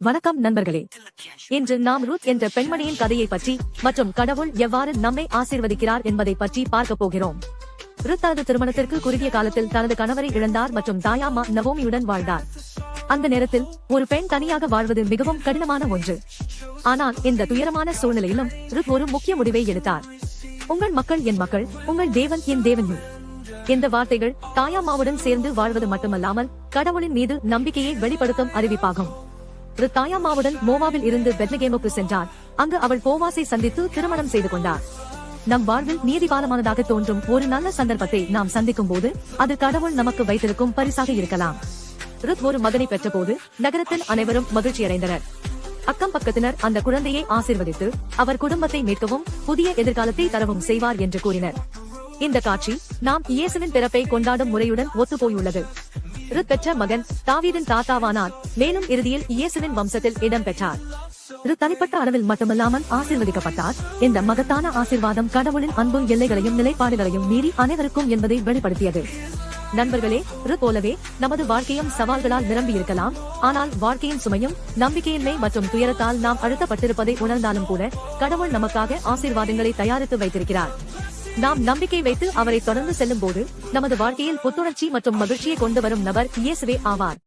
வணக்கம் நண்பர்களே. இன்று நாம் ரூத் என்ற பெண்மணியின் கதையை பற்றி மற்றும் கடவுள் எவ்வாறு நம்மை ஆசீர்வதிக்கிறார் என்பதை பற்றி பார்க்க போகிறோம். ரூத் தனது திருமணத்திற்கு குறுகிய காலத்தில் தனது கணவரை இழந்தார் மற்றும் தாயாமா நவோமியுடன் வாழ்ந்தார். அந்த நேரத்தில் ஒரு பெண் தனியாக வாழ்வது மிகவும் கடினமான ஒன்று. ஆனால் இந்த துயரமான சூழ்நிலையிலும் ரூத் ஒரு முக்கிய முடிவை எடுத்தார். உங்கள் மக்கள் என் மக்கள், உங்கள் தேவன் என் தேவன். இந்த வார்த்தைகள் தாயாமாவுடன் சேர்ந்து வாழ்வது மட்டுமல்லாமல் கடவுளின் மீது நம்பிக்கையை வெளிப்படுத்தும் அறிவிப்பாகும். தாயாமாவுடன் மோவாவில் இருந்து பெத்லகேமுக்கு சென்றார். அங்கு அவள் போவாசை சந்தித்து திருமணம் செய்து கொண்டார். நம் வாழ்வில் நீதிபாலமானதாக தோன்றும் ஒரு நல்ல சந்தர்ப்பத்தை நாம் சந்திக்கும் போது அது கடவுள் நமக்கு வைத்திருக்கும் பரிசாக இருக்கலாம். ருத் ஒரு மகனை பெற்ற போது நகரத்தில் அனைவரும் மகிழ்ச்சியடைந்தனர். அக்கம் பக்கத்தினர் அந்த குழந்தையை ஆசீர்வதித்து அவர் குடும்பத்தை மீட்கவும் புதிய எதிர்காலத்தை தரவும் செய்வார் என்று கூறினர். இந்த காட்சி நாம் இயேசுவின் பிறப்பை கொண்டாடும் முறையுடன் ஒத்துப்போயுள்ளது. ருத் பெற்ற மகன் தாவீதின் தாத்தாவானார், மேலும் இறுதியில் இயேசுவின் வம்சத்தில் இடம் பெற்றார். ருத் தனிப்பட்ட அளவில் மட்டுமல்லாமல் ஆசீர்வதிக்கப்பட்டார். இந்த மகத்தான ஆசீர்வாதம் கடவுளின் அன்பு எல்லைகளையும் நிலைப்பாடுகளையும் மீறி அனைவருக்கும் என்பதை வெளிப்படுத்தியது. நண்பர்களே, ருத் போலவே நமது வாழ்க்கையும் சவால்களால் நிரம்பி இருக்கலாம். ஆனால் வாழ்க்கையின் சுமையும் நம்பிக்கையின்மை மற்றும் துயரத்தால் நாம் அழுத்தப்பட்டிருப்பதை உணர்ந்தாலும் கூட கடவுள் நமக்காக ஆசீர்வாதங்களை தயாரித்து வைத்திருக்கிறார். நாம் நம்பிக்கை வைத்து அவரை தொடர்ந்து செல்லும் போது நமது வாழ்க்கையில் புத்துணர்ச்சி மற்றும் மகிழ்ச்சியை கொண்டு வரும் நபர் இயேசுவே ஆவார்.